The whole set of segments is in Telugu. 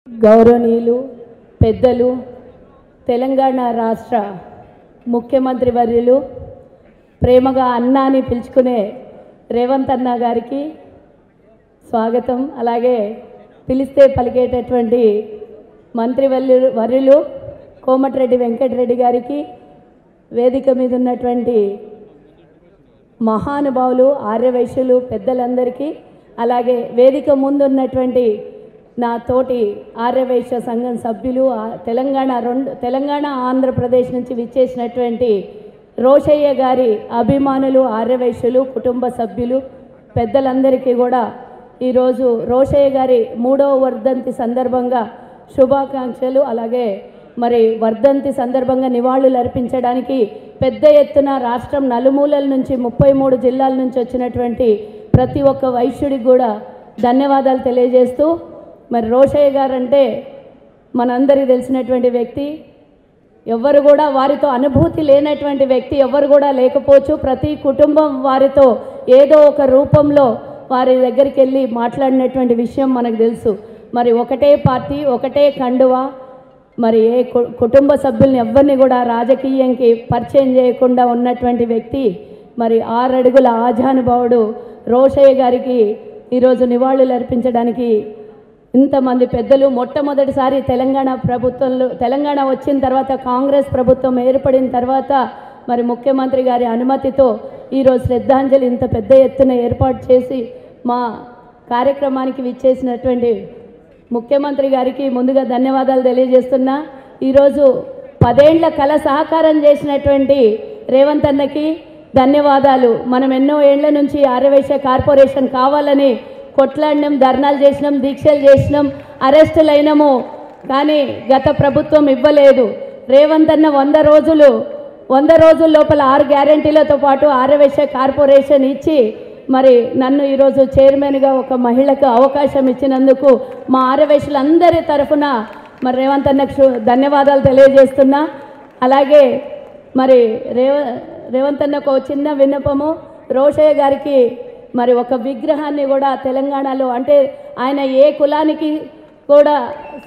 గౌరవనీయులు పెద్దలు తెలంగాణ రాష్ట్ర ముఖ్యమంత్రి వర్యులు ప్రేమగా అన్నా అని పిలుచుకునే రేవంత్ అన్న గారికి స్వాగతం. అలాగే పిలిస్తే పలికేటటువంటి మంత్రి వర్యులు కోమటిరెడ్డి వెంకటరెడ్డి గారికి, వేదిక మీద ఉన్నటువంటి మహానుభావులు ఆర్యవైశ్యులు పెద్దలందరికీ, అలాగే వేదిక ముందు ఉన్నటువంటి నా తోటి ఆర్యవైశ్య సంఘం సభ్యులు, తెలంగాణ ఆంధ్రప్రదేశ్ నుంచి విచ్చేసినటువంటి రోషయ్య గారి అభిమానులు, ఆర్యవైశ్యులు కుటుంబ సభ్యులు పెద్దలందరికీ కూడా ఈరోజు రోషయ్య గారి 3వ వర్ధంతి సందర్భంగా శుభాకాంక్షలు. అలాగే మరి వర్ధంతి సందర్భంగా నివాళులు అర్పించడానికి పెద్ద ఎత్తున రాష్ట్రం నలుమూలల నుంచి 33 జిల్లాల నుంచి వచ్చినటువంటి ప్రతి ఒక్క వైశ్యుడికి కూడా ధన్యవాదాలు తెలియజేస్తూ, మరి రోషయ్య గారు అంటే మనందరికీ తెలిసినటువంటి వ్యక్తి. ఎవరు కూడా వారితో అనుభూతి లేనటువంటి వ్యక్తి ఎవరు కూడా లేకపోవచ్చు. ప్రతి కుటుంబం వారితో ఏదో ఒక రూపంలో వారి దగ్గరికి వెళ్ళి మాట్లాడినటువంటి విషయం మనకు తెలుసు. మరి ఒకటే పార్టీ, ఒకటే కండువా, మరి ఏ కుటుంబ సభ్యుల్ని ఎవరిని కూడా రాజకీయంకి పరిచయం చేయకుండా ఉన్నటువంటి వ్యక్తి, మరి 6 అడుగుల ఆజానుభావుడు రోషయ్య గారికి ఈరోజు నివాళులు అర్పించడానికి ఇంతమంది పెద్దలు. మొట్టమొదటిసారి తెలంగాణ వచ్చిన తర్వాత, కాంగ్రెస్ ప్రభుత్వం ఏర్పడిన తర్వాత మరి ముఖ్యమంత్రి గారి అనుమతితో ఈరోజు శ్రద్ధాంజలి ఇంత పెద్ద ఎత్తున ఏర్పాటు చేసి మా కార్యక్రమానికి విచ్చేసినటువంటి ముఖ్యమంత్రి గారికి ముందుగా ధన్యవాదాలు తెలియజేస్తున్నా. ఈరోజు 10 ఏళ్ల కళ సహకారం చేసినటువంటి రేవంత్ అన్నకి ధన్యవాదాలు. మనం ఎన్నో ఏళ్ల నుంచి ఆర్యవైశ్య కార్పొరేషన్ కావాలని కొట్లాడినాం, ధర్నాలు చేసినాం, దీక్షలు చేసినాం, అరెస్టులు అయినాము, కానీ గత ప్రభుత్వం ఇవ్వలేదు. రేవంత్ అన్న 100 రోజుల లోపల 6 గ్యారెంటీలతో పాటు ఆర్యవైశ్య కార్పొరేషన్ ఇచ్చి మరి నన్ను ఈరోజు చైర్మన్గా ఒక మహిళకు అవకాశం ఇచ్చినందుకు మా ఆర్యవైశ్యులందరి తరఫున మరి రేవంత్ అన్నకు ధన్యవాదాలు తెలియజేస్తున్నా. అలాగే మరి రేవంత్ అన్నకు చిన్న విన్నపము, రోషయ్య గారికి మరి ఒక విగ్రహాన్ని కూడా తెలంగాణలో, అంటే ఆయన ఏ కులానికి కూడా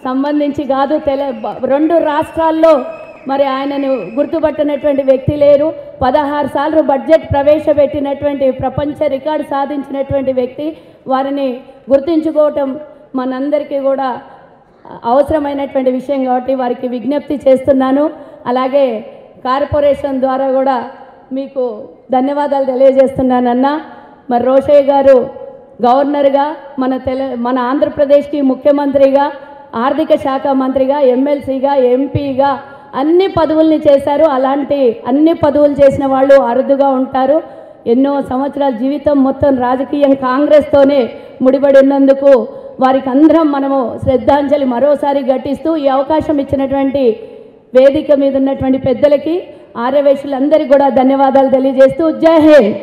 సంబంధించి కాదు, 2 రాష్ట్రాల్లో మరి ఆయనను గుర్తుపట్టినటువంటి వ్యక్తి లేరు. 16 సార్లు బడ్జెట్ ప్రవేశపెట్టినటువంటి ప్రపంచ రికార్డు సాధించినటువంటి వ్యక్తి. వారిని గుర్తించుకోవటం మనందరికీ కూడా అవసరమైనటువంటి విషయం కాబట్టి వారికి విజ్ఞప్తి చేస్తున్నాను. అలాగే కార్పొరేషన్ ద్వారా కూడా మీకు ధన్యవాదాలు తెలియజేస్తున్నానన్నా. మరి రోషయ్య గారు గవర్నర్గా, మన ఆంధ్రప్రదేశ్కి ముఖ్యమంత్రిగా, ఆర్థిక శాఖ మంత్రిగా, ఎమ్మెల్సీగా, ఎంపీగా అన్ని పదవుల్ని చేశారు. అలాంటి అన్ని పదవులు చేసిన వాళ్ళు అరుదుగా ఉంటారు. ఎన్నో సంవత్సరాల జీవితం మొత్తం రాజకీయం కాంగ్రెస్తోనే ముడిపడి ఉన్నందుకు వారికి అందరం మనము శ్రద్ధాంజలి మరోసారి ఘటిస్తూ ఈ అవకాశం ఇచ్చినటువంటి వేదిక మీద ఉన్నటువంటి పెద్దలకి, ఆర్యవైశ్యులందరికీ కూడా ధన్యవాదాలు తెలియజేస్తూ జై హింద్.